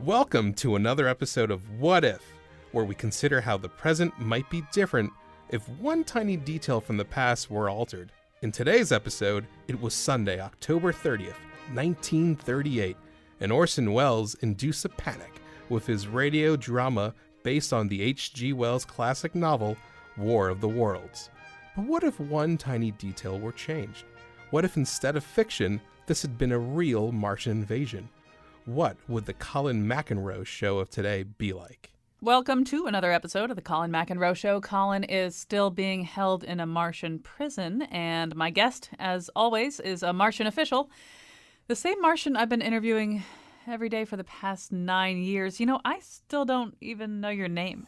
Welcome to another episode of What If, where we consider how the present might be different if one tiny detail from the past were altered. In today's episode, it was Sunday, October 30th, 1938, and Orson Welles induced a panic with his radio drama based on the H.G. Wells classic novel, War of the Worlds. But what if one tiny detail were changed? What if instead of fiction, this had been a real Martian invasion? What would the Colin McEnroe show of today be like? Welcome to another episode of the Colin McEnroe Show. Colin is still being held in a Martian prison, and my guest, as always, is a Martian official. The same Martian I've been interviewing every day for the past 9 years. You know, I still don't even know your name.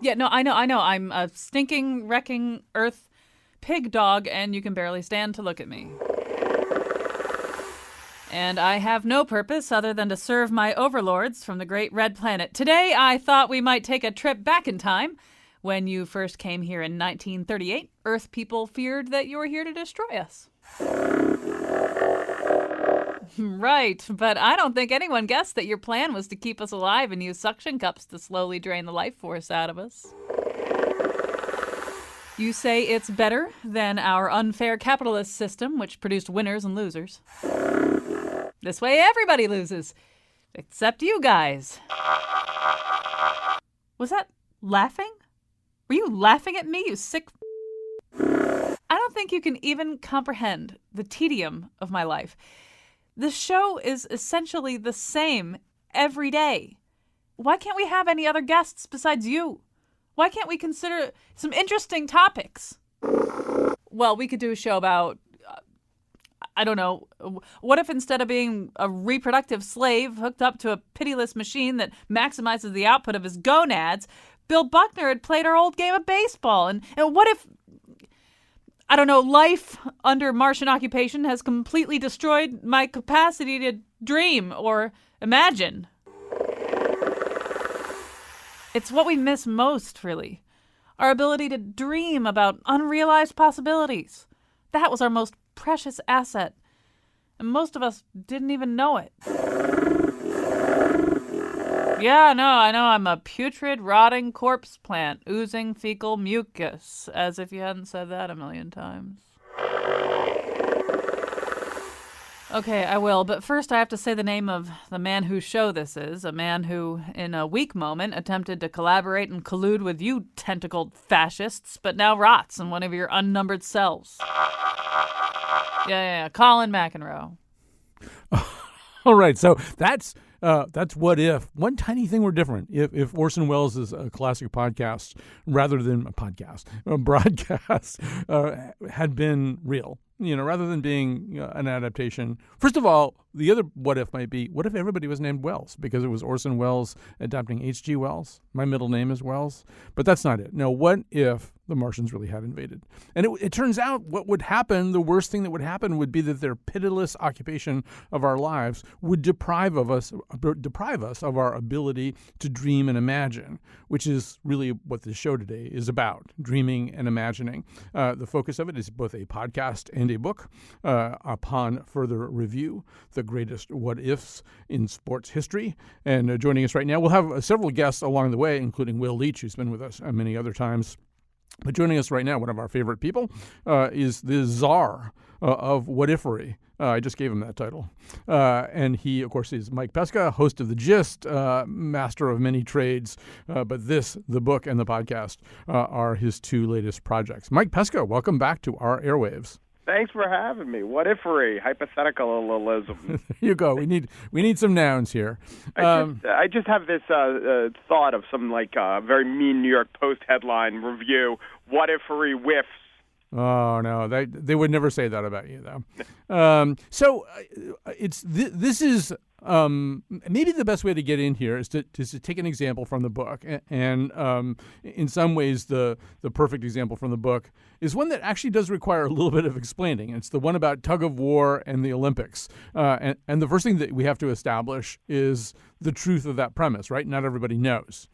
Yeah, no, I know. I'm a stinking, wrecking Earth pig dog, and you can barely stand to look at me. And I have no purpose other than to serve my overlords from the great red planet. Today, I thought we might take a trip back in time. When you first came here in 1938, Earth people feared that you were here to destroy us. Right, but I don't think anyone guessed that your plan was to keep us alive and use suction cups to slowly drain the life force out of us. You say it's better than our unfair capitalist system, which produced winners and losers. This way everybody loses, except you guys. Was that laughing? Were you laughing at me, you sick I don't think you can even comprehend the tedium of my life. The show is essentially the same every day. Why can't we have any other guests besides you? Why can't we consider some interesting topics? Well, we could do a show about, I don't know, what if instead of being a reproductive slave hooked up to a pitiless machine that maximizes the output of his gonads, Bill Buckner had played our old game of baseball? And what if, I don't know, life under Martian occupation has completely destroyed my capacity to dream or imagine? It's what we miss most, really. Our ability to dream about unrealized possibilities. That was our most precious asset. And most of us didn't even know it. Yeah, no, I know. I'm a putrid, rotting corpse plant, oozing fecal mucus. As if you hadn't said that a million times. Okay, I will, but first I have to say the name of the man whose show this is, a man who, in a weak moment, attempted to collaborate and collude with you tentacled fascists, but now rots in one of your unnumbered cells. Yeah, Colin McEnroe. All right, so that's What If. One tiny thing were different. If Orson Welles' is a classic podcast, rather than a broadcast, had been real. You know, rather than being an adaptation. First of all, the other what if might be, what if everybody was named Wells? Because it was Orson Welles adapting H.G. Wells. My middle name is Wells. But that's not it. No, what if the Martians really had invaded? And it turns out what would happen, the worst thing that would happen would be that their pitiless occupation of our lives would deprive us of our ability to dream and imagine, which is really what this show today is about, dreaming and imagining. The focus of it is both a podcast and a book. Upon further review, the greatest what ifs in sports history. And joining us right now, we'll have several guests along the way, including Will Leach, who's been with us many other times. But joining us right now, one of our favorite people, is the czar of what-ifery. I just gave him that title. And he, of course, is Mike Pesca, host of The Gist, master of many trades. But this, the book and the podcast, are his two latest projects. Mike Pesca, welcome back to our airwaves. Thanks for having me. What-ifery, hypotheticalism. There you go. We need some nouns here. I just have this thought of some very mean New York Post headline review. What-ifery whiffs. Oh no, they would never say that about you though. This is maybe the best way to get in here is to take an example from the book, and in some ways the perfect example from the book is one that actually does require a little bit of explaining. It's the one about Tug-Of-War and the Olympics, and the first thing that we have to establish is the truth of that premise, right? Not everybody knows.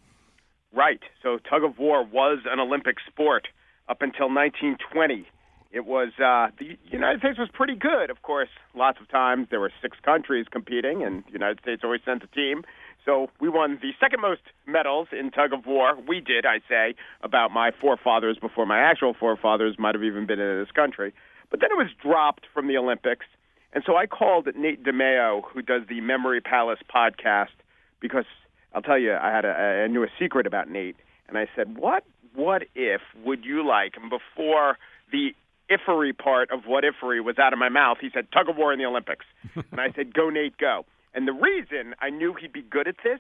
Right. So Tug-Of-War was an Olympic sport up until 1920. It was the United States was pretty good. Of course, lots of times there were 6 countries competing, and the United States always sent a team. So we won the second most medals in tug-of-war. We did, I say, about my forefathers before my actual forefathers might have even been in this country. But then it was dropped from the Olympics. And so I called Nate DeMeo, who does the Memory Palace podcast, because I'll tell you, I knew a secret about Nate. And I said, what if would you like? And before the ifery part of what ifery was out of my mouth, he said, tug-of-war in the Olympics. And I said, go, Nate, go. And the reason I knew he'd be good at this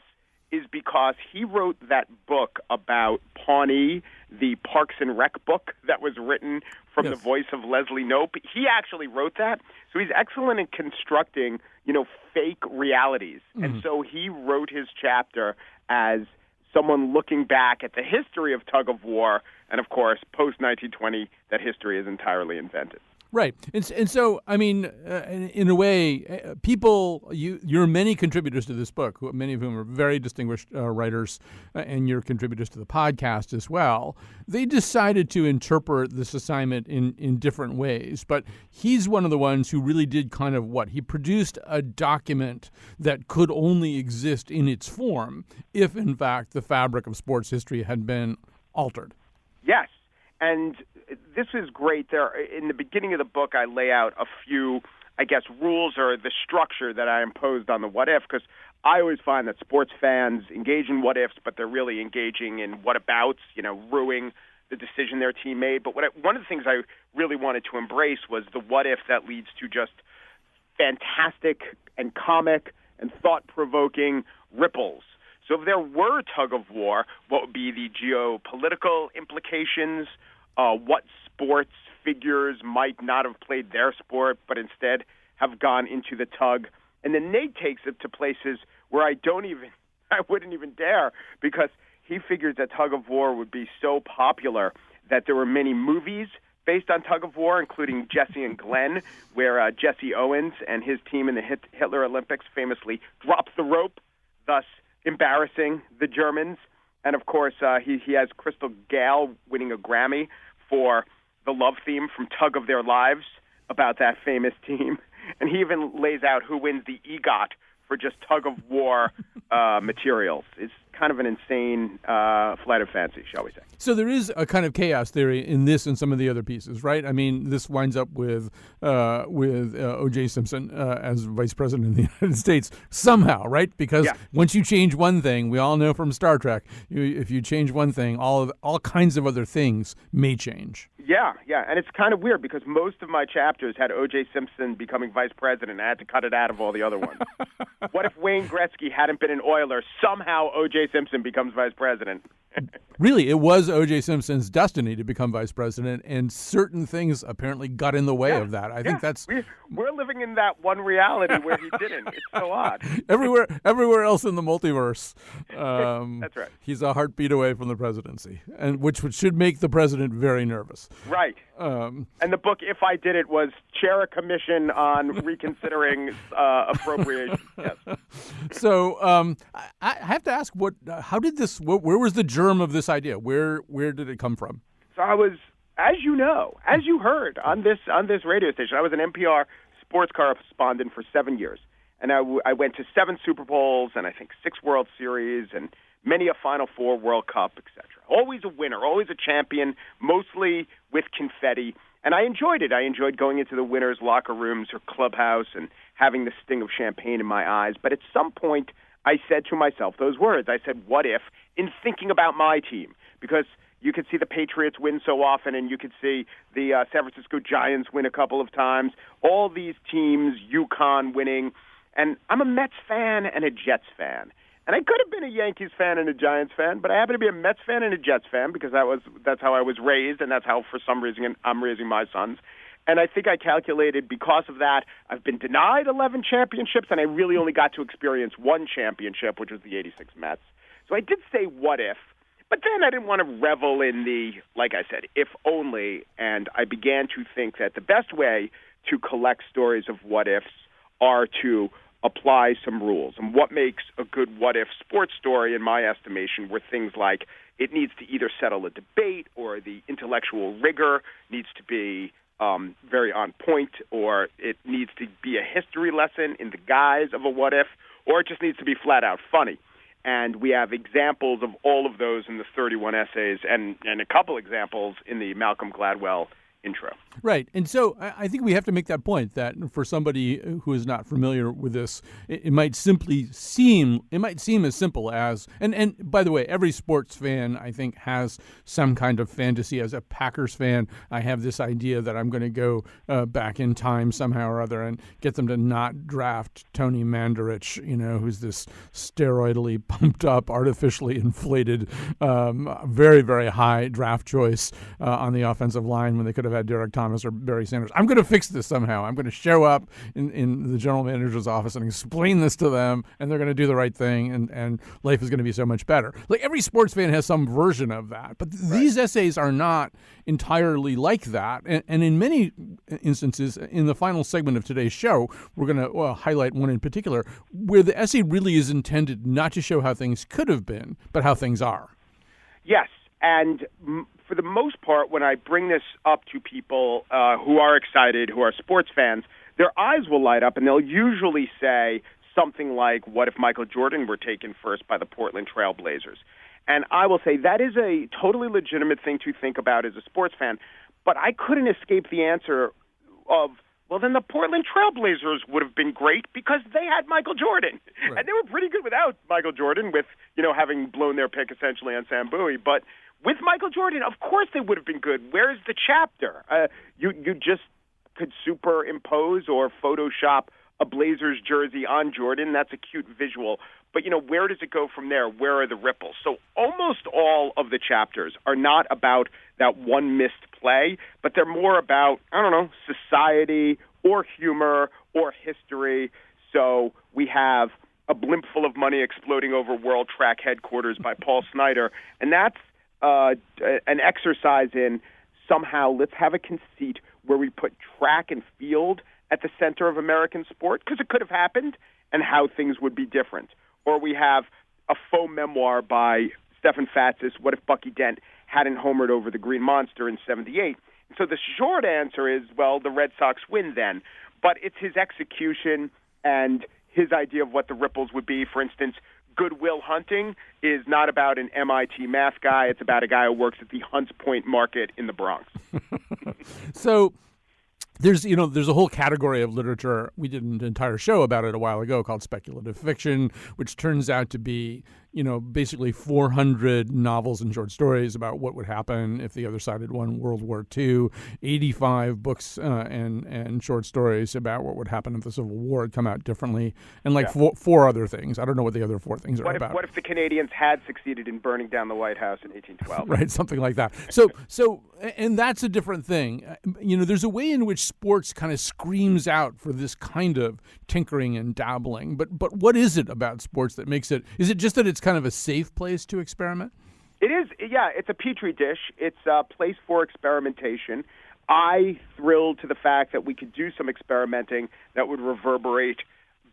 is because he wrote that book about Pawnee, the Parks and Rec book that was written from the voice of Leslie Knope. He actually wrote that. So he's excellent in constructing, fake realities. Mm-hmm. And so he wrote his chapter as someone looking back at the history of tug-of-war, and of course, post-1920, that history is entirely invented. Right. And so, I mean, in a way, you're many contributors to this book, many of whom are very distinguished writers, and you're contributors to the podcast as well. They decided to interpret this assignment in different ways, but he's one of the ones who really did kind of he produced a document that could only exist in its form if, in fact, the fabric of sports history had been altered. Yes. And this is great. In the beginning of the book, I lay out a few, rules or the structure that I imposed on the what if, because I always find that sports fans engage in what ifs, but they're really engaging in whatabouts, ruining the decision their team made. But one of the things I really wanted to embrace was the what if that leads to just fantastic and comic and thought-provoking ripples. So if there were tug-of-war, what would be the geopolitical implications? What sports figures might not have played their sport, but instead have gone into the tug? And then Nate takes it to places where I wouldn't even dare, because he figures that tug-of-war would be so popular that there were many movies based on tug-of-war, including Jesse and Glenn, where Jesse Owens and his team in the Hitler Olympics famously dropped the rope, thus embarrassing the Germans. And, of course, he has Crystal Gayle winning a Grammy for the love theme from Tug of Their Lives about that famous team. And he even lays out who wins the EGOT for just tug-of-war materials. It's kind of an insane flight of fancy, shall we say. So there is a kind of chaos theory in this and some of the other pieces, right? I mean, this winds up with O.J. Simpson as vice president of the United States somehow, right? Because once you change one thing, we all know from Star Trek, if you change one thing, all kinds of other things may change. Yeah, and it's kind of weird because most of my chapters had O.J. Simpson becoming vice president, and I had to cut it out of all the other ones. What if Wayne Gretzky hadn't been an Oiler? Somehow O.J. Simpson becomes vice president. Really, it was O.J. Simpson's destiny to become vice president, and certain things apparently got in the way of that. I think that's... We're living in that one reality where he didn't. It's so odd. Everywhere else in the multiverse, that's right. He's a heartbeat away from the presidency, and which should make the president very nervous. Right. And the book, If I Did It, was chair a commission on reconsidering appropriation. Yes. So I have to ask, where was the germ of this idea? Where did it come from? So I was, as you heard on this radio station, I was an NPR sports correspondent for 7 years. And I went to 7 Super Bowls and I think 6 World Series and many a Final Four, World Cup, etc. Always a winner, always a champion, mostly with confetti. And I enjoyed it. I enjoyed going into the winners' locker rooms or clubhouse and having the sting of champagne in my eyes. But at some point, I said to myself those words. I said, what if, in thinking about my team? Because you could see the Patriots win so often, and you could see the San Francisco Giants win a couple of times. All these teams, UConn winning. And I'm a Mets fan and a Jets fan. And I could have been a Yankees fan and a Giants fan, but I happen to be a Mets fan and a Jets fan because that's how I was raised, and that's how, for some reason, I'm raising my sons. And I think I calculated because of that, I've been denied 11 championships, and I really only got to experience one championship, which was the 86 Mets. So I did say what if, but then I didn't want to revel in the, like I said, if only, and I began to think that the best way to collect stories of what ifs are to apply some rules. And what makes a good what-if sports story, in my estimation, were things like it needs to either settle a debate or the intellectual rigor needs to be very on point, or it needs to be a history lesson in the guise of a what if, or it just needs to be flat out funny. And we have examples of all of those in the 31 essays, and a couple examples in the Malcolm Gladwell intro. Right. And so I think we have to make that point that for somebody who is not familiar with this, it might seem as simple as, and by the way, every sports fan, I think, has some kind of fantasy. As a Packers fan, I have this idea that I'm going to go back in time somehow or other and get them to not draft Tony Mandarich, who's this steroidally pumped up, artificially inflated, very, very high draft choice on the offensive line when they could have had Derek Thomas or Barry Sanders. I'm going to fix this somehow. I'm going to show up in the general manager's office and explain this to them, and they're going to do the right thing, and life is going to be so much better. Like every sports fan has some version of that, but these essays are not entirely like that. And in many instances, in the final segment of today's show, we're going to highlight one in particular where the essay really is intended not to show how things could have been, but how things are. Yes, and for the most part, when I bring this up to people who are excited, who are sports fans, their eyes will light up, and they'll usually say something like, what if Michael Jordan were taken first by the Portland Trail Blazers? And I will say that is a totally legitimate thing to think about as a sports fan, but I couldn't escape the answer of, well, then the Portland Trail Blazers would have been great because they had Michael Jordan. Right. And they were pretty good without Michael Jordan, with, having blown their pick essentially on Sam Bowie. But with Michael Jordan, of course they would have been good. Where's the chapter? You just could superimpose or Photoshop a Blazers jersey on Jordan. That's a cute visual. But, where does it go from there? Where are the ripples? So almost all of the chapters are not about that one missed play, but they're more about, society or humor or history. So we have A Blimp Full of Money Exploding Over World Track Headquarters by Paul Snyder, and that's an exercise in somehow let's have a conceit where we put track and field at the center of American sport, because it could have happened, and how things would be different. Or we have a faux memoir by Stephen Fatsis, What If Bucky Dent Hadn't Homered Over the Green Monster in '78? So the short answer is, well, the Red Sox win then. But it's his execution and his idea of what the ripples would be. For instance, Good Will Hunting is not about an MIT math guy. It's about a guy who works at the Hunts Point Market in the Bronx. So there's a whole category of literature. We did an entire show about it a while ago called speculative fiction, which turns out to be, basically 400 novels and short stories about what would happen if the other side had won World War II, 85 books and short stories about what would happen if the Civil War had come out differently, and four other things. I don't know what the other four things are about. What if the Canadians had succeeded in burning down the White House in 1812? Right, something like that. So, and that's a different thing. There's a way in which sports kind of screams out for this kind of tinkering and dabbling. But what is it about sports that makes it? Is it just that it's kind of a safe place to experiment? It is. Yeah, it's a petri dish. It's a place for experimentation. I thrilled to the fact that we could do some experimenting that would reverberate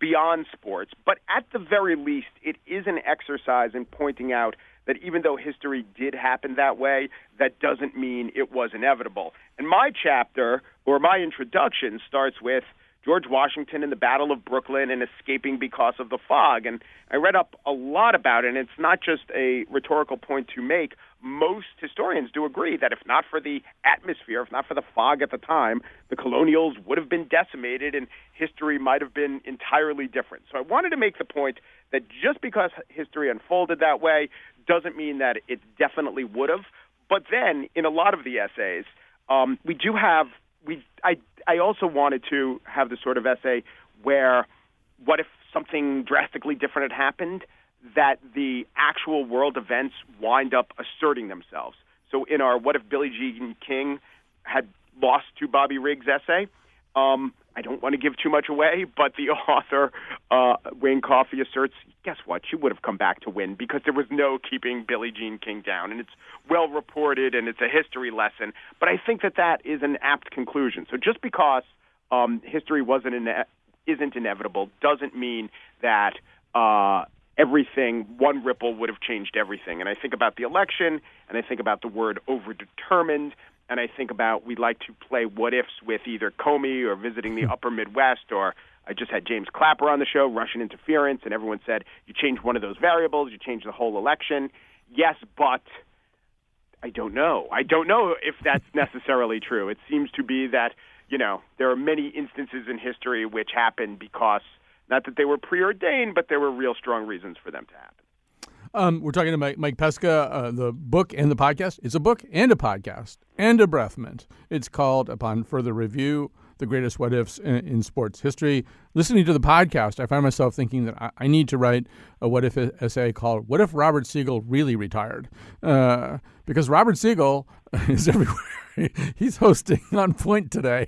beyond sports. But at the very least, it is an exercise in pointing out that even though history did happen that way, that doesn't mean it was inevitable. And my chapter, or my introduction, starts with George Washington and the Battle of Brooklyn and escaping because of the fog. And I read up a lot about it, and it's not just a rhetorical point to make. Most historians do agree that if not for the atmosphere, if not for the fog at the time, the colonials would have been decimated and history might have been entirely different. So I wanted to make the point that just because history unfolded that way doesn't mean that it definitely would have. But then in a lot of the essays, I also wanted to have the sort of essay where what if something drastically different had happened, that the actual world events wind up asserting themselves. So in our What If Billie Jean King had lost to Bobby Riggs essay, I don't want to give too much away, but the author, Wayne Coffey, asserts, guess what? She would have come back to win because there was no keeping Billie Jean King down. And it's well reported and it's a history lesson. But I think that is an apt conclusion. So just because history isn't inevitable doesn't mean that one ripple would have changed everything. And I think about the election, and I think about the word overdetermined, and I think about we like to play what ifs with either Comey or visiting the upper Midwest, or I just had James Clapper on the show, Russian interference, and everyone said, you change one of those variables, you change the whole election. Yes, but I don't know. I don't know if that's necessarily true. It seems to be that, there are many instances in history which happened because, not that they were preordained, but there were real strong reasons for them to happen. We're talking to Mike Pesca, the book and the podcast. It's a book and a podcast and a breath mint. It's called, upon further review, The Greatest What Ifs in Sports History. Listening to the podcast, I find myself thinking that I need to write a what if essay called What If Robert Siegel Really Retired? Because Robert Siegel is everywhere. He's hosting On Point today,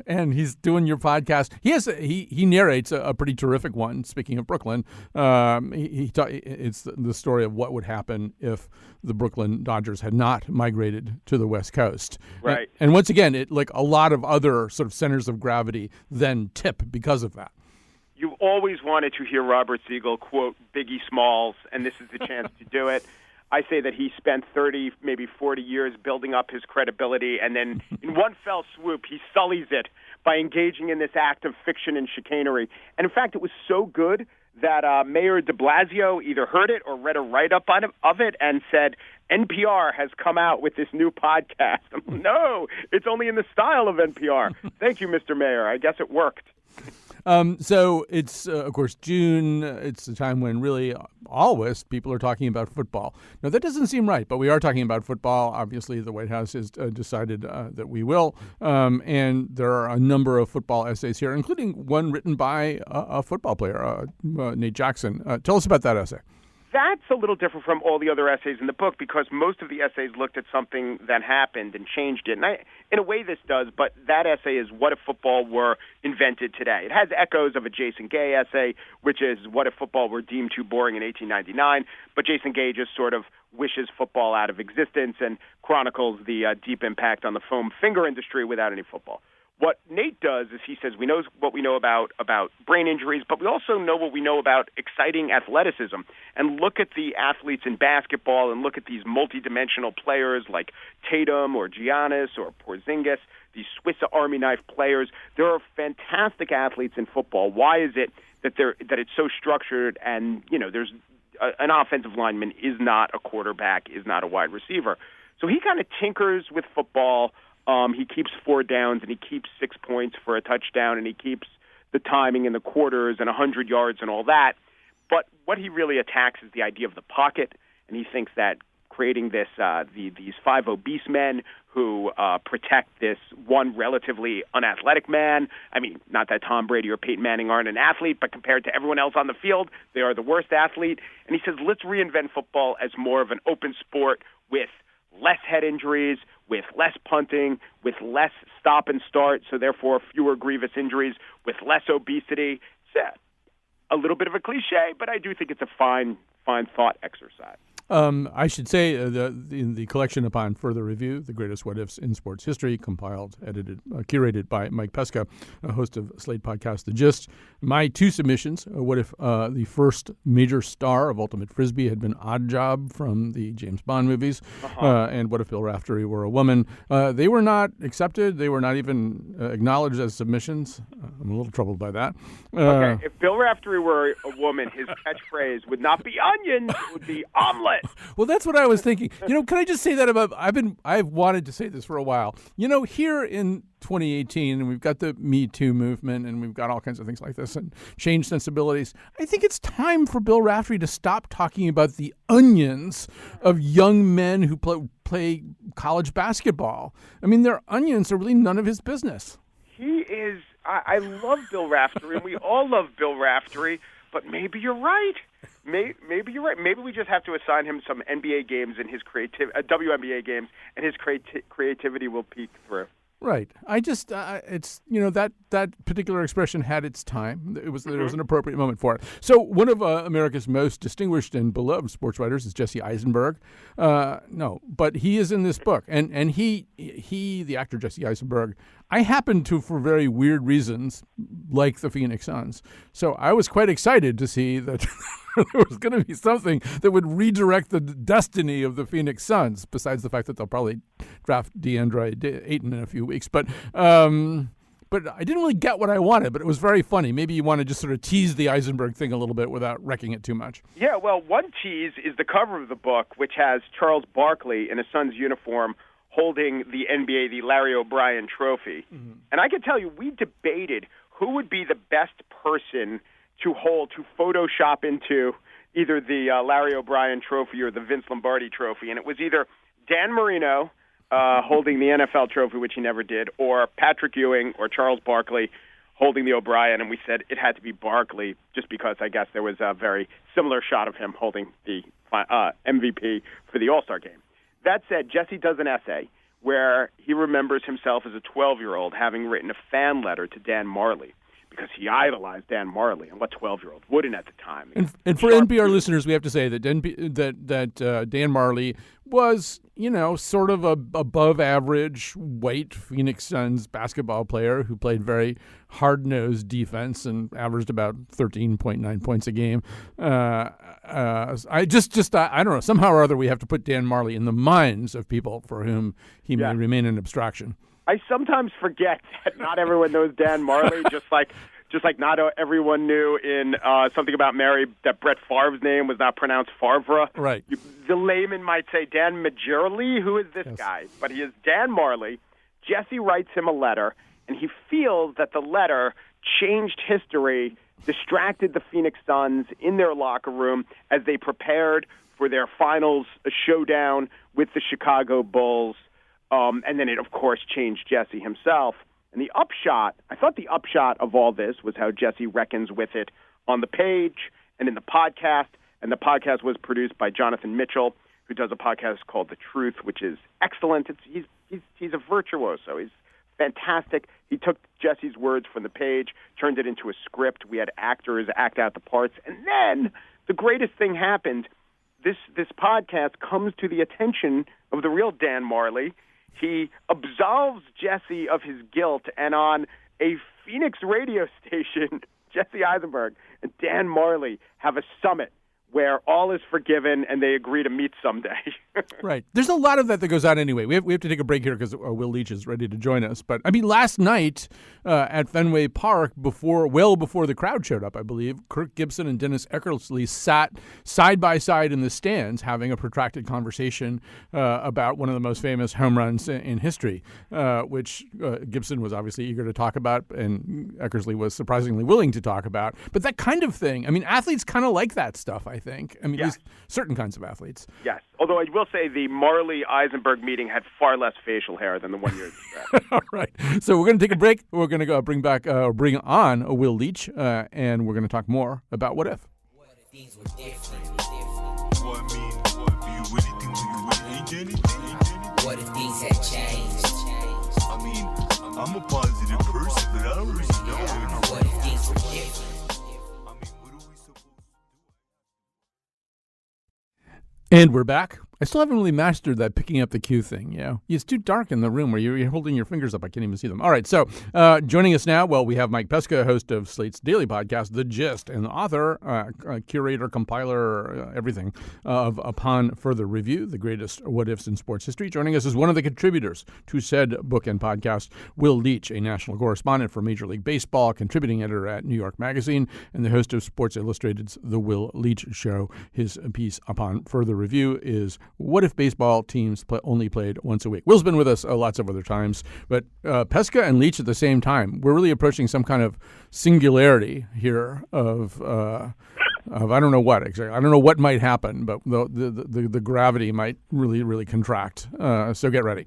and he's doing your podcast. He narrates a pretty terrific one. Speaking of Brooklyn, it's the story of what would happen if the Brooklyn Dodgers had not migrated to the West Coast. Right. And once again, it like a lot of other sort of centers of gravity then tip because of that. You always wanted to hear Robert Siegel quote Biggie Smalls, and this is the chance to do it. I say that he spent 30, maybe 40 years building up his credibility, and then in one fell swoop, he sullies it by engaging in this act of fiction and chicanery. And in fact, it was so good that Mayor de Blasio either heard it or read a write-up of it and said, NPR has come out with this new podcast. No, it's only in the style of NPR. Thank you, Mr. Mayor. I guess it worked. So it's, of course, June. It's the time when really always people are talking about football. Now, that doesn't seem right, but we are talking about football. Obviously, the White House has decided that we will. And there are a number of football essays here, including one written by a football player, Nate Jackson. Tell us about that essay. That's a little different from all the other essays in the book because most of the essays looked at something that happened and changed it. And in a way this does, but that essay is what if football were invented today. It has echoes of a Jason Gay essay, which is what if football were deemed too boring in 1899. But Jason Gay just sort of wishes football out of existence and chronicles the deep impact on the foam finger industry without any football. What Nate does is he says we know what we know about brain injuries, but we also know what we know about exciting athleticism. And look at the athletes in basketball and look at these multidimensional players like Tatum or Giannis or Porzingis, these Swiss Army knife players. There are fantastic athletes in football. Why is it that it's so structured and, there's an offensive lineman is not a quarterback, is not a wide receiver. So he kind of tinkers with football. He keeps 4 downs, and he keeps 6 points for a touchdown, and he keeps the timing and the quarters and 100 yards and all that. But what he really attacks is the idea of the pocket, and he thinks that creating this these 5 obese men who protect this one relatively unathletic man. I mean, not that Tom Brady or Peyton Manning aren't an athlete, but compared to everyone else on the field, they are the worst athlete. And he says, let's reinvent football as more of an open sport with less head injuries, with less punting, with less stop and start, so therefore fewer grievous injuries, with less obesity. It's a little bit of a cliche, but I do think it's a fine thought exercise. I should say in the collection upon further review, The Greatest What Ifs in Sports History, compiled, edited, curated by Mike Pesca, a host of Slate podcast The Gist. My 2 submissions, what if the first major star of Ultimate Frisbee had been Oddjob from the James Bond movies, and what if Bill Raftery were a woman? They were not accepted. They were not even acknowledged as submissions. I'm a little troubled by that. Okay, if Bill Raftery were a woman, his catchphrase would not be onions, it would be omelet. Well, that's what I was thinking. Can I just say that about? I've wanted to say this for a while. Here in 2018, and we've got the Me Too movement, and we've got all kinds of things like this, and change sensibilities. I think it's time for Bill Raftery to stop talking about the onions of young men who play college basketball. I mean, their onions are really none of his business. He is. I love Bill Raftery, and we all love Bill Raftery. But maybe you're right. Maybe you're right. Maybe we just have to assign him some NBA games and his WNBA games, and his creativity will peek through. Right. I just it's that particular expression had its time. There was an appropriate moment for it. So one of America's most distinguished and beloved sports writers is Jesse Eisenberg. No, but he is in this book, and he the actor Jesse Eisenberg. I happen to, for very weird reasons, like the Phoenix Suns. So I was quite excited to see that there was going to be something that would redirect the destiny of the Phoenix Suns, besides the fact that they'll probably draft DeAndre Ayton in a few weeks. But I didn't really get what I wanted, but it was very funny. Maybe you want to just sort of tease the Eisenberg thing a little bit without wrecking it too much. Yeah, well, one tease is the cover of the book, which has Charles Barkley in a Suns uniform holding the NBA, the Larry O'Brien trophy. Mm-hmm. And I can tell you, we debated who would be the best person to Photoshop into either the Larry O'Brien trophy or the Vince Lombardi trophy. And it was either Dan Marino holding the NFL trophy, which he never did, or Patrick Ewing or Charles Barkley holding the O'Brien. And we said it had to be Barkley just because I guess there was a very similar shot of him holding the MVP for the All-Star game. That said, Jesse does an essay where he remembers himself as a 12-year-old having written a fan letter to Dan Marley because he idolized Dan Marley, and what 12-year-old wouldn't at the time? And for NPR listeners, we have to say that Dan Marley was, sort of a above-average white Phoenix Suns basketball player who played very hard-nosed defense and averaged about 13.9 points a game. I don't know. Somehow or other, we have to put Dan Marley in the minds of people for whom he may remain an abstraction. I sometimes forget that not everyone knows Dan Marley, just like not everyone knew in Something About Mary that Brett Favre's name was not pronounced Favre. Right. The layman might say Dan Majerle, who is this guy? But he is Dan Marley. Jesse writes him a letter, and he feels that the letter changed history, distracted the Phoenix Suns in their locker room as they prepared for their finals showdown with the Chicago Bulls. And then it, of course, changed Jesse himself. And I thought the upshot of all this was how Jesse reckons with it on the page and in the podcast. And the podcast was produced by Jonathan Mitchell, who does a podcast called The Truth, which is excellent. He's a virtuoso. He's fantastic. He took Jesse's words from the page, turned it into a script. We had actors act out the parts. And then the greatest thing happened. This podcast comes to the attention of the real Dan Marley. He absolves Jesse of his guilt, and on a Phoenix radio station, Jesse Eisenberg and Dan Marley have a summit where all is forgiven and they agree to meet someday. Right. There's a lot of that goes on anyway. We have to take a break here because Will Leach is ready to join us. But, I mean, last night at Fenway Park, well before the crowd showed up, I believe, Kirk Gibson and Dennis Eckersley sat side by side in the stands having a protracted conversation about one of the most famous home runs in history, which Gibson was obviously eager to talk about and Eckersley was surprisingly willing to talk about. But that kind of thing, I mean, athletes kind of like that stuff, I think. I mean, yes. At least certain kinds of athletes. Yes. Although I will say the Marley-Eisenberg meeting had far less facial hair than the one you're describing. All right. So we're going to take a break. We're going to go bring on Will Leach, and we're going to talk more about What If. What if things were different? What do you really think? Do you really ain't anything? What if things had changed? I mean, I'm a positive person, but I don't really know. What if things were different? And we're back. I still haven't really mastered that picking up the cue thing. It's too dark in the room where you're holding your fingers up. I can't even see them. All right, so joining us now, we have Mike Pesca, host of Slate's daily podcast, The Gist, and author, curator, compiler, everything of Upon Further Review, the greatest what ifs in sports history. Joining us is one of the contributors to said book and podcast, Will Leach, a national correspondent for Major League Baseball, contributing editor at New York Magazine, and the host of Sports Illustrated's The Will Leach Show. His piece Upon Further Review is What If Baseball Teams only played once a week? Will's been with us lots of other times, but Pesca and Leach at the same time. We're really approaching some kind of singularity here of I don't know what exactly. I don't know what might happen, but the gravity might really, really contract. So get ready.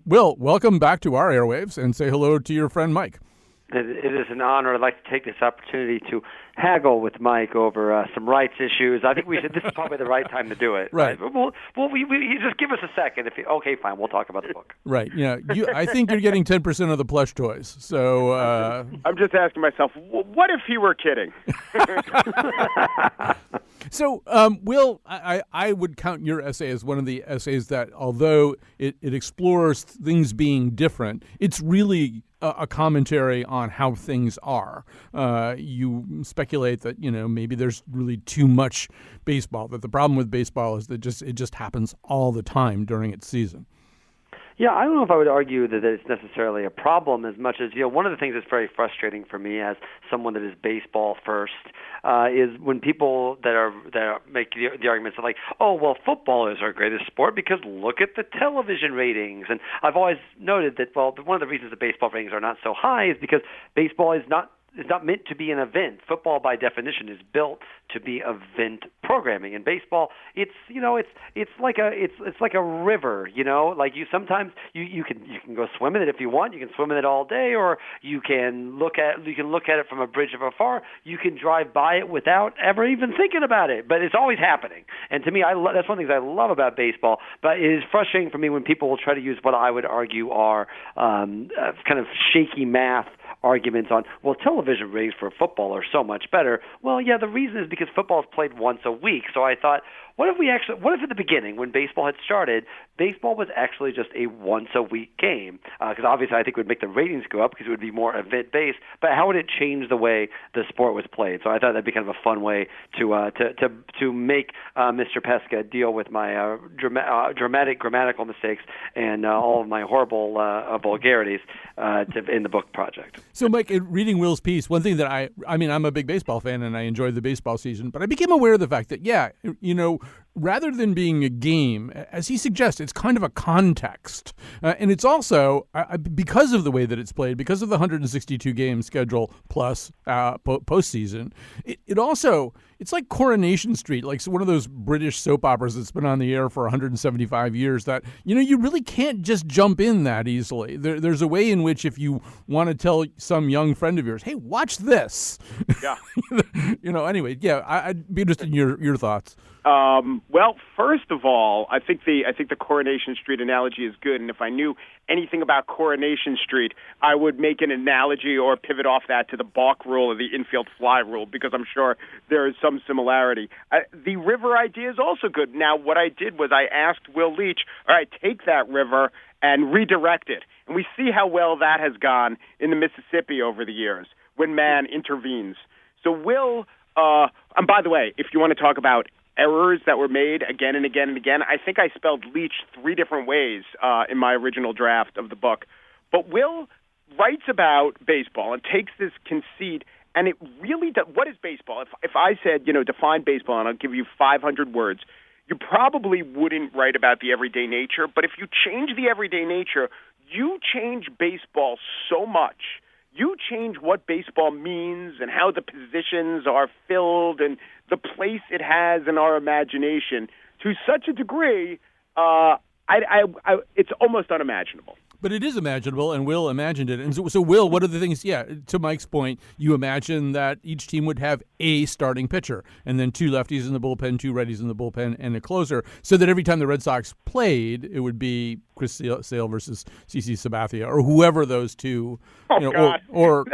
Will, welcome back to our airwaves, and say hello to your friend Mike. It is an honor. I'd like to take this opportunity to haggle with Mike over some rights issues. I think this is probably the right time to do it. Right. Well, you just give us a second. Okay, fine. We'll talk about the book. Right. I think you're getting 10% of the plush toys. So I'm just asking myself, what if he were kidding? So, Will, I would count your essay as one of the essays that, although it explores things being different, it's really a commentary on how things are. You speculate that, maybe there's really too much baseball, that the problem with baseball is that it just happens all the time during its season. Yeah, I don't know if I would argue that it's necessarily a problem as much as, one of the things that's very frustrating for me as someone that is baseball first is when people that make the arguments are like, oh, well, football is our greatest sport because look at the television ratings. And I've always noted that, well, one of the reasons the baseball ratings are not so high is because baseball is not meant to be an event. Football, by definition, is built to be event programming. In baseball, it's like a river. Like you sometimes you can go swim in it if you want. You can swim in it all day, or you can look at it from a bridge of afar. You can drive by it without ever even thinking about it. But it's always happening. And to me, that's one of the things I love about baseball. But it is frustrating for me when people will try to use what I would argue are kind of shaky math arguments on, well, television ratings for football are so much better. Well, yeah, the reason is because football is played once a week. So I thought, what if at the beginning, when baseball had started, baseball was actually just a once-a-week game? Because obviously I think it would make the ratings go up because it would be more event-based, but how would it change the way the sport was played? So I thought that'd be kind of a fun way to make Mr. Pesca deal with my dramatic grammatical mistakes and all of my horrible vulgarities in the book project. So, Mike, reading Will's piece, one thing that I'm a big baseball fan and I enjoyed the baseball season, but I became aware of the fact that, rather than being a game, as he suggests, it's kind of a context. And it's also, because of the way that it's played, because of the 162 game schedule plus postseason, it's like Coronation Street, like one of those British soap operas that's been on the air for 175 years that, you really can't just jump in that easily. There's a way in which if you want to tell some young friend of yours, hey, watch this. Yeah. Anyway, yeah, I'd be interested in your thoughts. Well, first of all, I think the Coronation Street analogy is good, and if I knew anything about Coronation Street, I would make an analogy or pivot off that to the balk rule or the infield fly rule, because I'm sure there is some similarity. The river idea is also good. Now, what I did was I asked Will Leach, all right, take that river and redirect it, and we see how well that has gone in the Mississippi over the years when man intervenes. So Will, and by the way, if you want to talk about errors that were made again and again and again, I think I spelled Leach 3 different ways in my original draft of the book. But Will writes about baseball and takes this conceit, and it really does. What is baseball? If I said, define baseball, and I'll give you 500 words, you probably wouldn't write about the everyday nature. But if you change the everyday nature, you change baseball so much. You change what baseball means and how the positions are filled and the place it has in our imagination to such a degree, it's almost unimaginable. But it is imaginable, and Will imagined it. And so Will, what are the things, to Mike's point, you imagine that each team would have a starting pitcher, and then 2 lefties in the bullpen, 2 righties in the bullpen, and a closer, so that every time the Red Sox played, it would be Chris Sale versus CC Sabathia, or whoever those two, or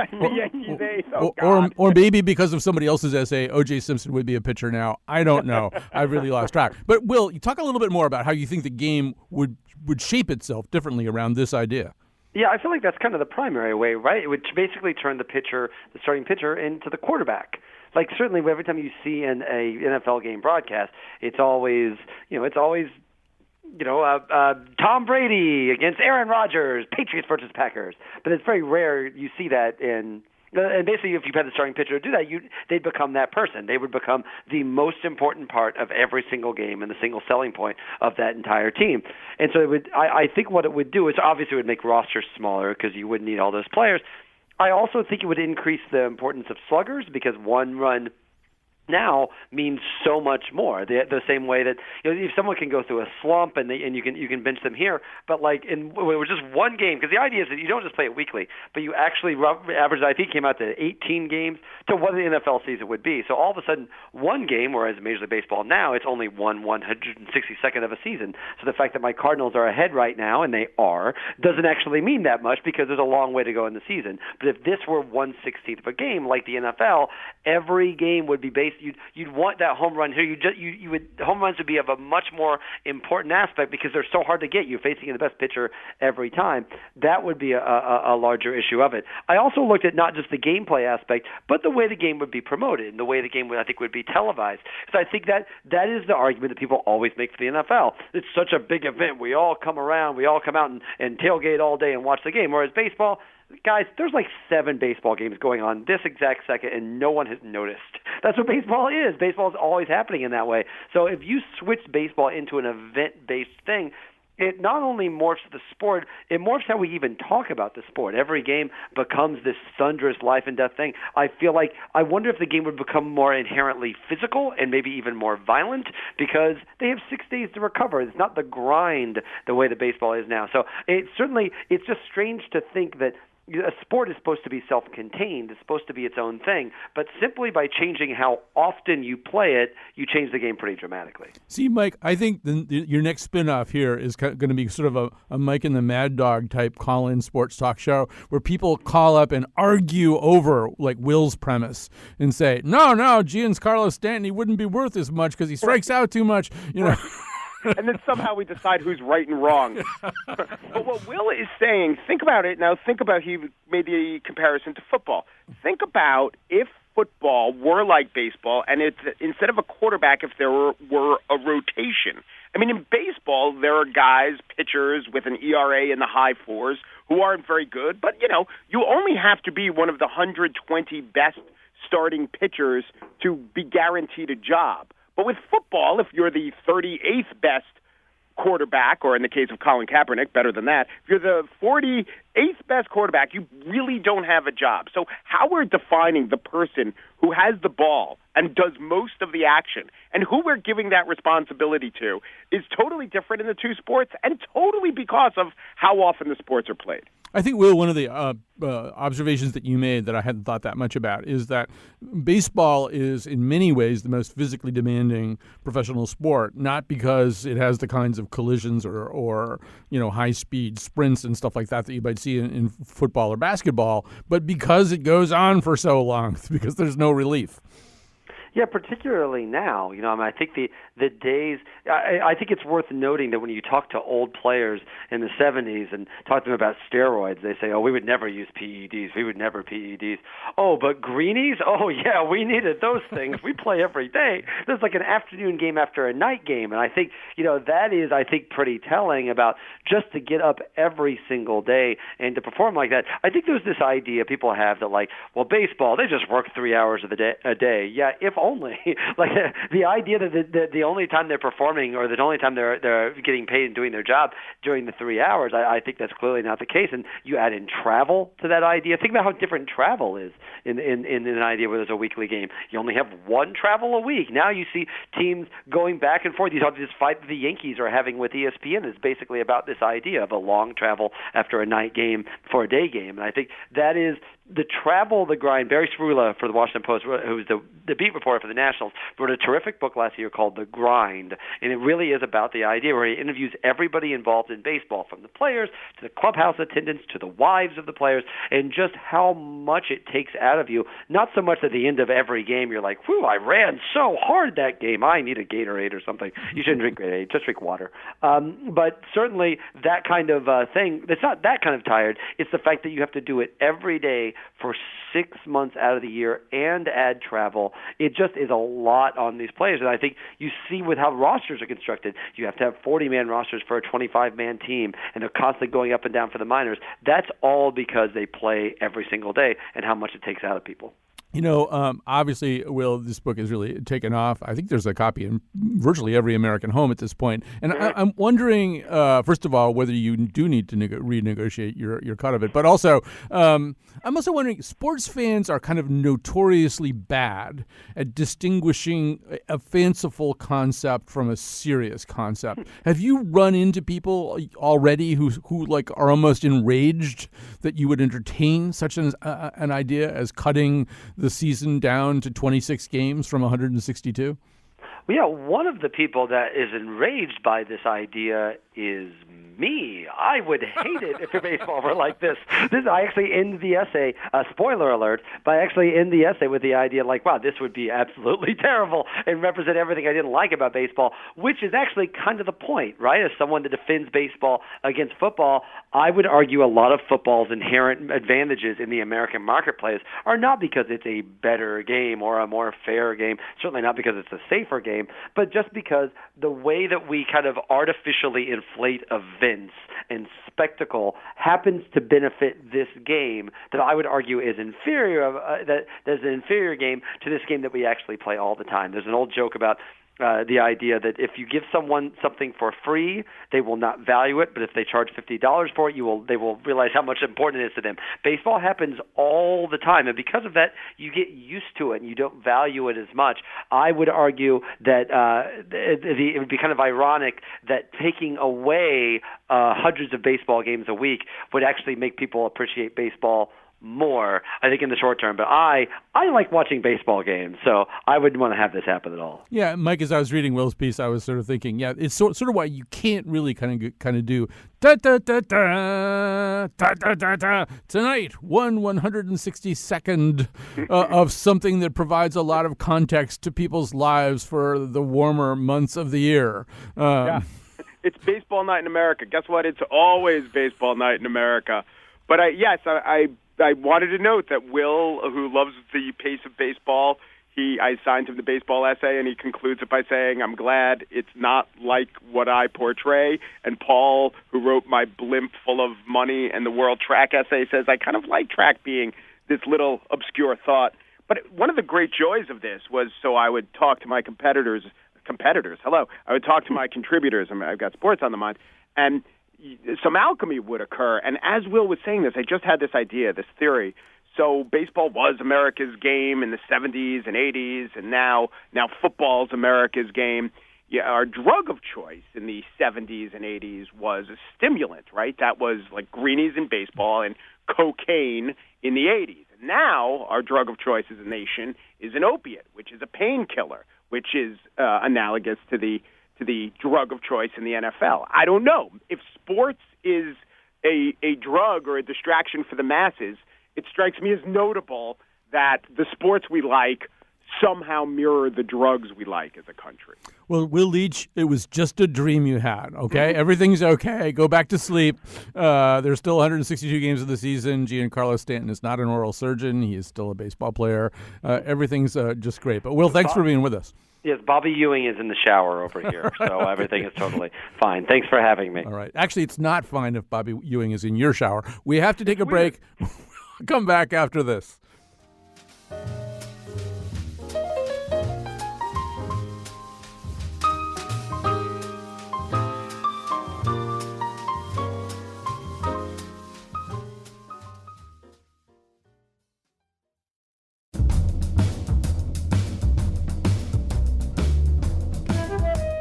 maybe because of somebody else's essay, O.J. Simpson would be a pitcher now. I don't know. I've really lost track. But Will, you talk a little bit more about how you think the game would shape itself differently around this idea. Yeah, I feel like that's kind of the primary way, right? It would basically turn the starting pitcher, into the quarterback. Like certainly every time you see an NFL game broadcast, it's always Tom Brady against Aaron Rodgers, Patriots versus Packers. But it's very rare you see that in. And basically, if you had the starting pitcher do that, they'd become that person. They would become the most important part of every single game and the single selling point of that entire team. And so I think what it would do is obviously it would make rosters smaller because you wouldn't need all those players. I also think it would increase the importance of sluggers because one run now means so much more. The same way that if someone can go through a slump and you can bench them here, but like it was just one game, because the idea is that you don't just play it weekly, but you actually average. I think came out to 18 games to what the NFL season would be. So all of a sudden, one game, whereas Major League Baseball now it's only 1/162nd of a season. So the fact that my Cardinals are ahead right now, and they are, doesn't actually mean that much because there's a long way to go in the season. But if this were 1/16th of a game like the NFL, every game would be based you'd want that home run here. Home runs would be of a much more important aspect because they're so hard to get. You're facing the best pitcher every time. That would be a larger issue of it. I also looked at not just the gameplay aspect, but the way the game would be promoted and the way the game would be televised. So I think that is the argument that people always make for the NFL. It's such a big event. We all come around. We all come out and tailgate all day and watch the game. Whereas baseball, guys, there's like 7 baseball games going on this exact second, and no one has noticed. That's what baseball is. Baseball is always happening in that way. So if you switch baseball into an event-based thing, it not only morphs the sport, it morphs how we even talk about the sport. Every game becomes this thunderous life and death thing. I wonder if the game would become more inherently physical and maybe even more violent because they have 6 days to recover. It's not the grind the way that baseball is now. So it's just strange to think that a sport is supposed to be self-contained. It's supposed to be its own thing. But simply by changing how often you play it, you change the game pretty dramatically. See, Mike, I think your next spin-off here is going to be sort of a Mike and the Mad Dog type call-in sports talk show where people call up and argue over, like, Will's premise and say, no, Giancarlo Stanton, he wouldn't be worth as much because he strikes out too much, you know. And then somehow we decide who's right and wrong. But what Will is saying, think about it. Now, he made the comparison to football. Think about if football were like baseball and instead of a quarterback, if there were a rotation. I mean, in baseball, there are guys, pitchers with an ERA in the high 4s who aren't very good. But, you only have to be one of the 120 best starting pitchers to be guaranteed a job. But with football, if you're the 38th best quarterback, or in the case of Colin Kaepernick, better than that, if you're the 48th best quarterback, you really don't have a job. So how we're defining the person who has the ball and does most of the action and who we're giving that responsibility to is totally different in the two sports and totally because of how often the sports are played. I think, Will, one of the observations that you made that I hadn't thought that much about is that baseball is in many ways the most physically demanding professional sport, not because it has the kinds of collisions or high-speed sprints and stuff like that you might see in football or basketball, but because it goes on for so long, because there's no relief. Yeah, particularly now. I think the days. I think it's worth noting that when you talk to old players in the 70s and talk to them about steroids, they say, "Oh, we would never use PEDs. We would never PEDs." Oh, but greenies? Oh, yeah, we needed those things. We play every day. There's like an afternoon game after a night game, and I think that is pretty telling about just to get up every single day and to perform like that. I think there's this idea people have that baseball, they just work 3 hours a day. Yeah, if only. Like the idea that the only time they're performing or the only time they're getting paid and doing their job during the 3 hours, I think that's clearly not the case. And you add in travel to that idea. Think about how different travel is in an idea where there's a weekly game. You only have one travel a week. Now you see teams going back and forth. You saw this fight that the Yankees are having with ESPN is basically about this idea of a long travel after a night game for a day game. And I think that is the travel, the grind. Barry Cerula for the Washington Post, who's the beat reporter for the Nationals, wrote a terrific book last year called The Grind, and it really is about the idea where he interviews everybody involved in baseball, from the players to the clubhouse attendants to the wives of the players, and just how much it takes out of you. Not so much at the end of every game you're like, "Whew, I ran so hard that game. I need a Gatorade or something." You shouldn't drink Gatorade, just drink water. But certainly that kind of thing, it's not that kind of tired. It's the fact that you have to do it every day for 6 months out of the year and add travel. It just is a lot on these players. And I think you see with how rosters are constructed, you have to have 40-man rosters for a 25-man team, and they're constantly going up and down for the minors. That's all because they play every single day and how much it takes out of people. Obviously, Will, this book has really taken off. I think there's a copy in virtually every American home at this point. And I'm wondering, first of all, whether you do need to renegotiate your cut of it. But also, I'm also wondering, sports fans are kind of notoriously bad at distinguishing a fanciful concept from a serious concept. Have you run into people already who are almost enraged that you would entertain such an idea as cutting the season down to 26 games from 162? Well, yeah, one of the people that is enraged by this idea is me. I would hate it if baseball were like this. I actually end the essay, spoiler alert, but I actually end the essay with the idea like, wow, this would be absolutely terrible and represent everything I didn't like about baseball, which is actually kind of the point, right? As someone that defends baseball against football, I would argue a lot of football's inherent advantages in the American marketplace are not because it's a better game or a more fair game, certainly not because it's a safer game, but just because the way that we kind of artificially inflate events and spectacle happens to benefit this game that I would argue is inferior. That there's an inferior game to this game that we actually play all the time. There's an old joke about the idea that if you give someone something for free, they will not value it, but if they charge $50 for it, they will realize how much important it is to them. Baseball happens all the time, and because of that, you get used to it and you don't value it as much. I would argue that it would be kind of ironic that taking away hundreds of baseball games a week would actually make people appreciate baseball more, I think, in the short term. But I like watching baseball games, so I wouldn't want to have this happen at all. Yeah, Mike, as I was reading Will's piece, I was sort of thinking, yeah, it's sort of why you can't really kind of do da da da da da da da da tonight 162nd of something that provides a lot of context to people's lives for the warmer months of the year. Yeah, it's baseball night in America. Guess what? It's always baseball night in America. But I wanted to note that Will, who loves the pace of baseball, I assigned him the baseball essay, and he concludes it by saying, I'm glad it's not like what I portray. And Paul, who wrote my blimp full of money and the world track essay, says, I kind of like track being this little obscure thought. But one of the great joys of this was so I would talk to my competitors, hello, I would talk to my contributors, I've got sports on the mind, and some alchemy would occur. And as Will was saying this, I just had this idea, this theory. So baseball was America's game in the 70s and 80s, and now football's America's game. Yeah, our drug of choice in the 70s and 80s was a stimulant, right? That was like greenies in baseball and cocaine in the 80s. And now our drug of choice as a nation is an opiate, which is a painkiller, which is analogous to the drug of choice in the NFL. I don't know. If sports is a drug or a distraction for the masses, it strikes me as notable that the sports we like somehow mirror the drugs we like as a country. Well, Will Leach, it was just a dream you had, okay? Everything's okay. Go back to sleep. There's still 162 games of the season. Giancarlo Stanton is not an oral surgeon. He is still a baseball player. Everything's just great. But, Will, thanks for being with us. Yes, Bobby Ewing is in the shower over here, so everything is totally fine. Thanks for having me. All right. Actually, it's not fine if Bobby Ewing is in your shower. We have to take a break. Come back after this.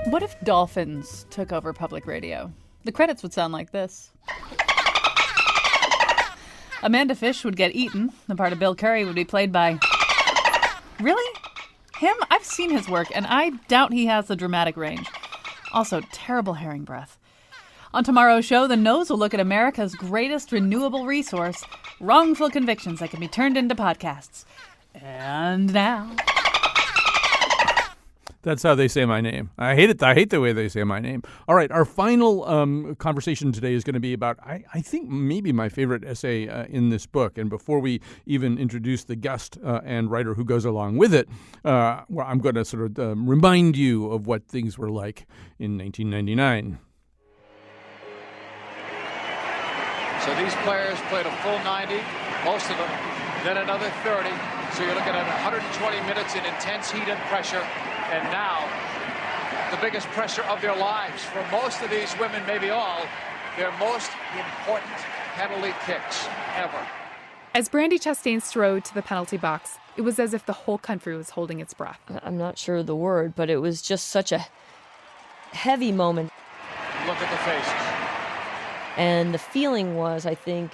What if dolphins took over public radio? The credits would sound like this. Amanda Fish would get eaten. The part of Bill Curry would be played by... Really? Him? I've seen his work, and I doubt he has the dramatic range. Also, terrible herring breath. On tomorrow's show, the Nose will look at America's greatest renewable resource, wrongful convictions that can be turned into podcasts. And now... That's how they say my name. I hate it. I hate the way they say my name. All right, our final conversation today is going to be about, I think, maybe my favorite essay in this book. And before we even introduce the guest and writer who goes along with it, I'm going to sort of remind you of what things were like in 1999. So these players played a full 90, most of them, then another 30. So you're looking at 120 minutes in intense heat and pressure. And now, the biggest pressure of their lives. For most of these women, maybe all, their most important penalty kicks ever. As Brandi Chastain strode to the penalty box, it was as if the whole country was holding its breath. I'm not sure of the word, but it was just such a heavy moment. Look at the faces. And the feeling was, I think,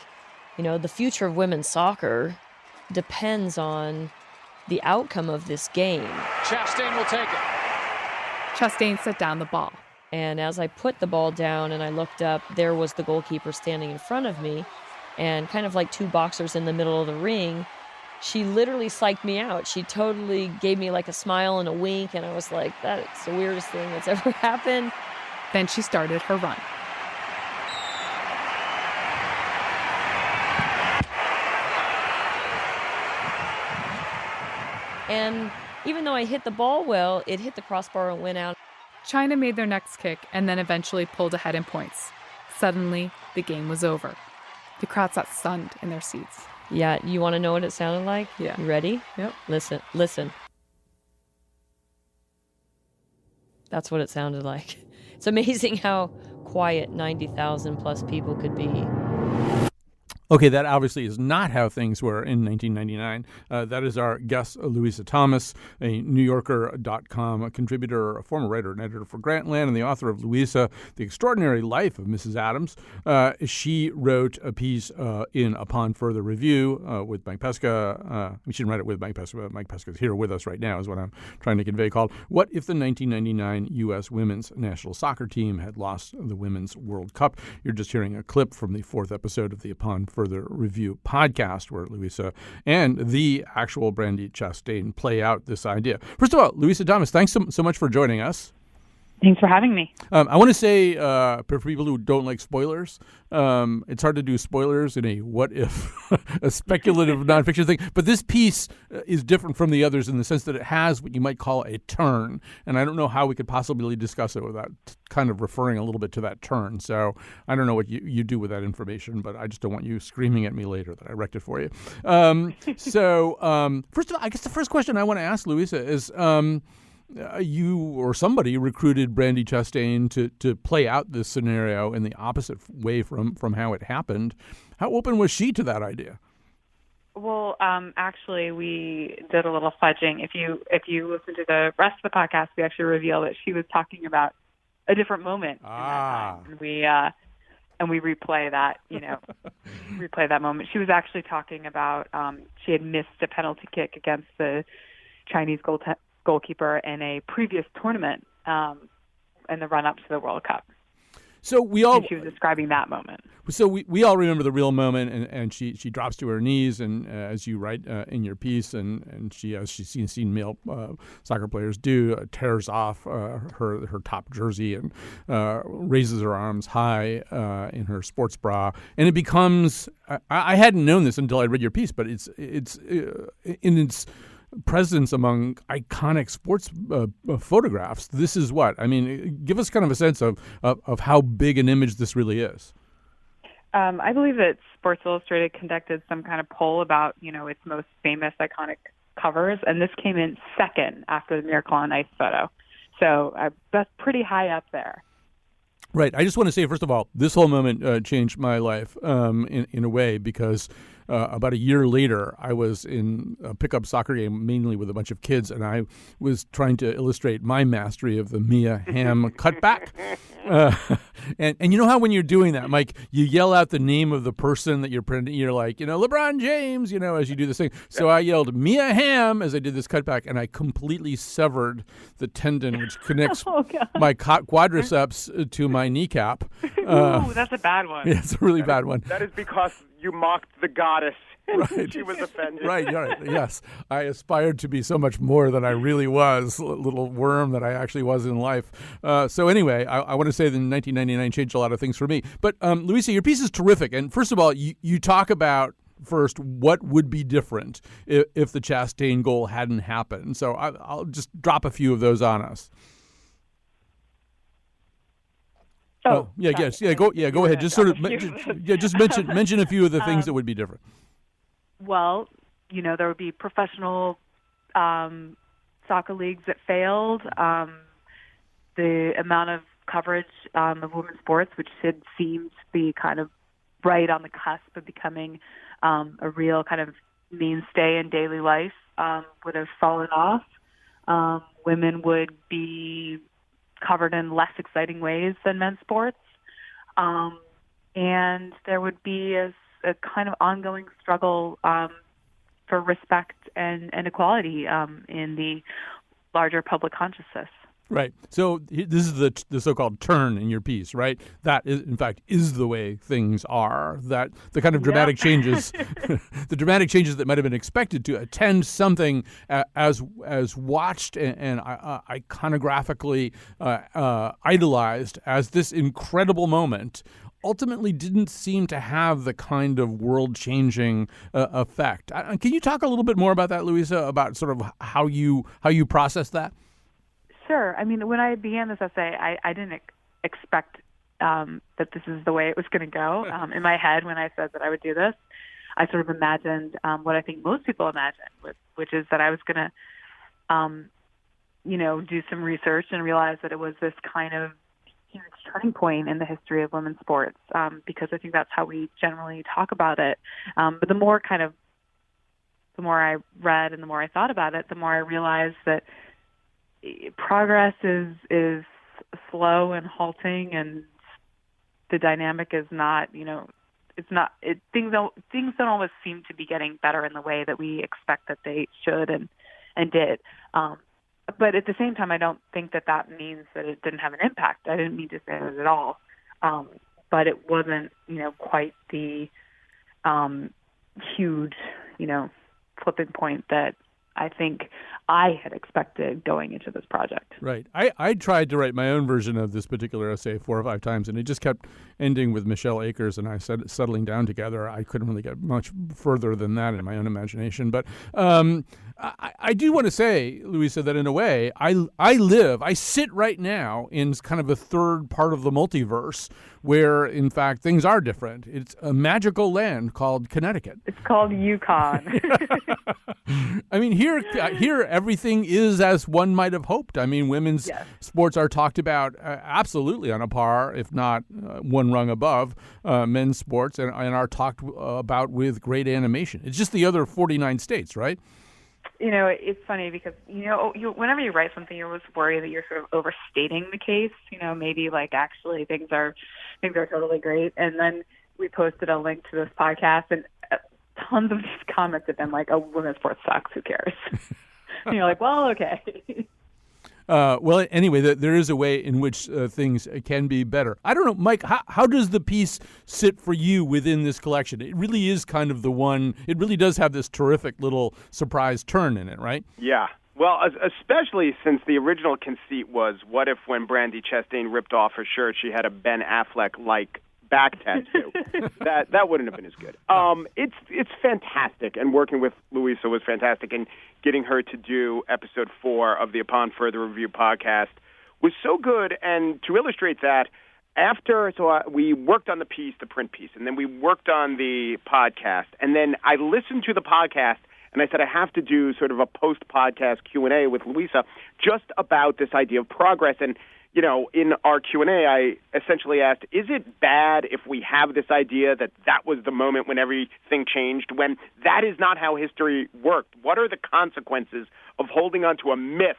the future of women's soccer depends on the outcome of this game. Chastain will take it. Chastain set down the ball. And as I put the ball down and I looked up, there was the goalkeeper standing in front of me, and kind of like two boxers in the middle of the ring. She literally psyched me out. She totally gave me like a smile and a wink, and I was like, that's the weirdest thing that's ever happened. Then she started her run. And even though I hit the ball well, it hit the crossbar and went out. China made their next kick and then eventually pulled ahead in points. Suddenly, the game was over. The crowd sat stunned in their seats. Yeah, you want to know what it sounded like? Yeah. You ready? Yep. Listen. That's what it sounded like. It's amazing how quiet 90,000 plus people could be. Okay, that obviously is not how things were in 1999. That is our guest, Louisa Thomas, a NewYorker.com contributor, a former writer and editor for Grantland, and the author of Louisa, The Extraordinary Life of Mrs. Adams. She wrote a piece in Upon Further Review with Mike Pesca. We shouldn't write it with Mike Pesca, but Mike Pesca is here with us right now, is what I'm trying to convey, called What If the 1999 U.S. Women's National Soccer Team Had Lost the Women's World Cup? You're just hearing a clip from the 4th episode of the Upon Further Review podcast, where Louisa and the actual Brandy Chastain play out this idea. First of all, Louisa Thomas, thanks so much for joining us. Thanks for having me. I want to say, for people who don't like spoilers, it's hard to do spoilers in a what if, a speculative nonfiction thing. But this piece is different from the others in the sense that it has what you might call a turn. And I don't know how we could possibly discuss it without kind of referring a little bit to that turn. So I don't know what you do with that information, but I just don't want you screaming at me later that I wrecked it for you. First of all, I guess the first question I want to ask Louisa is, you or somebody recruited Brandy Chastain to play out this scenario in the opposite way from how it happened. How open was she to that idea? Well, actually, we did a little fudging. If you listen to the rest of the podcast, we actually reveal that she was talking about a different moment in that time. And we replay that, replay that moment. She was actually talking about she had missed a penalty kick against the Chinese goalkeeper in a previous tournament in the run-up to the World Cup. So she was describing that moment. So we all remember the real moment, and she drops to her knees, and as you write in your piece, and she, as she's seen male soccer players do, tears off her top jersey and raises her arms high in her sports bra, and it becomes. I hadn't known this until I read your piece, but it's in its presence among iconic sports photographs. This is what I mean. Give us kind of a sense of how big an image this really is. I believe that Sports Illustrated conducted some kind of poll about its most famous iconic covers, and this came in second after the Miracle on Ice photo. So that's pretty high up there. Right. I just want to say, first of all, this whole moment changed my life in a way, because about a year later, I was in a pickup soccer game, mainly with a bunch of kids, and I was trying to illustrate my mastery of the Mia Hamm cutback. And you know how when you're doing that, Mike, you yell out the name of the person that you're printing. You're like, LeBron James, as you do this thing. So I yelled Mia Hamm as I did this cutback, and I completely severed the tendon which connects my quadriceps to my kneecap. Ooh, that's a bad one. Yeah, it's a really bad one. That is because you mocked the goddess. Right. She was offended. Right. Yes. I aspired to be so much more than I really was, little worm that I actually was in life. So anyway, I want to say that 1999 changed a lot of things for me. But Louisa, your piece is terrific. And first of all, you talk about first what would be different if the Chastain goal hadn't happened. So I'll just drop a few of those on us. Oh, yes. Yeah, go ahead. Just sort of just mention a few of the things that would be different. Well, there would be professional soccer leagues that failed. The amount of coverage of women's sports, which seems to be kind of right on the cusp of becoming a real kind of mainstay in daily life, would have fallen off. Women would be covered in less exciting ways than men's sports. And there would be a kind of ongoing struggle for respect and equality in the larger public consciousness. Right. So this is the so-called turn in your piece, right? That is, in fact, is the way things are. That the kind of dramatic changes, the dramatic changes that might have been expected to attend something as watched and iconographically idolized as this incredible moment, ultimately didn't seem to have the kind of world-changing effect. Can you talk a little bit more about that, Louisa, about sort of how you process that? Sure. I mean, when I began this essay, I didn't expect that this is the way it was going to go. In my head, when I said that I would do this, I sort of imagined what I think most people imagine, which is that I was going to, do some research and realize that it was this kind of huge turning point in the history of women's sports, because I think that's how we generally talk about it. But the more I read and the more I thought about it, the more I realized that progress is slow and halting, and the dynamic is not, things don't always seem to be getting better in the way that we expect that they should and did. But at the same time, I don't think that means that it didn't have an impact. I didn't mean to say that at all. But it wasn't, quite the huge, flipping point that I think I had expected going into this project. Right. I tried to write my own version of this particular essay 4 or 5 times, and it just kept ending with Michelle Akers and I settling down together. I couldn't really get much further than that in my own imagination. But I do want to say, Louisa, that in a way, I sit right now in kind of a third part of the multiverse where, in fact, things are different. It's a magical land called Connecticut. It's called Yukon. I mean, here everything is as one might have hoped. I mean, women's sports are talked about absolutely on a par, if not one rung above, men's sports, and are talked about with great animation. It's just the other 49 states, right? It's funny because, whenever you write something, you're always worried that you're sort of overstating the case. Maybe like actually things are totally great. And then we posted a link to this podcast, and tons of these comments have been like, "Oh, women's sports sucks. Who cares?" And you're like, "Well, okay." Well, anyway, there is a way in which things can be better. I don't know, Mike, how does the piece sit for you within this collection? It really is kind of the one, it really does have this terrific little surprise turn in it, right? Yeah. Well, especially since the original conceit was, what if when Brandi Chastain ripped off her shirt, she had a Ben Affleck-like back tattoo? that wouldn't have been as good. It's fantastic, and working with Louisa was fantastic, and getting her to do episode 4 of the Upon Further Review podcast was so good. And to illustrate that, we worked on the print piece, and then we worked on the podcast, and then I listened to the podcast, and I said I have to do sort of a post-podcast Q&A with Louisa just about this idea of progress. And in our Q&A, I essentially asked, is it bad if we have this idea that was the moment when everything changed, when that is not how history worked? What are the consequences of holding on to a myth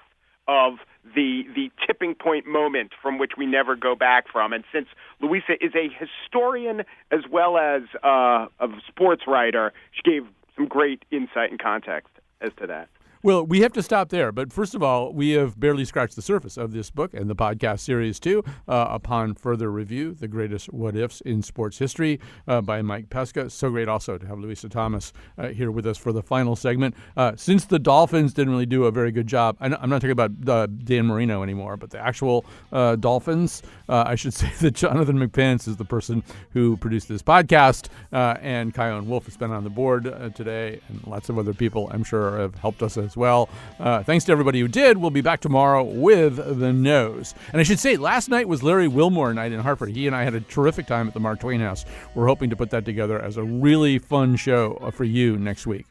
of the tipping point moment from which we never go back from? And since Louisa is a historian as well as a sports writer, she gave some great insight and context as to that. Well, we have to stop there. But first of all, we have barely scratched the surface of this book and the podcast series, too, Upon Further Review, The Greatest What Ifs in Sports History by Mike Pesca. So great also to have Louisa Thomas here with us for the final segment. Since the Dolphins didn't really do a very good job, I'm not talking about Dan Marino anymore, but the actual Dolphins, I should say that Jonathan McPants is the person who produced this podcast, and Kyone Wolf has been on the board today, and lots of other people, I'm sure, have helped us as well. Thanks to everybody who did. We'll be back tomorrow with The Nose. And I should say, last night was Larry Wilmore night in Hartford. He and I had a terrific time at the Mark Twain House. We're hoping to put that together as a really fun show for you next week.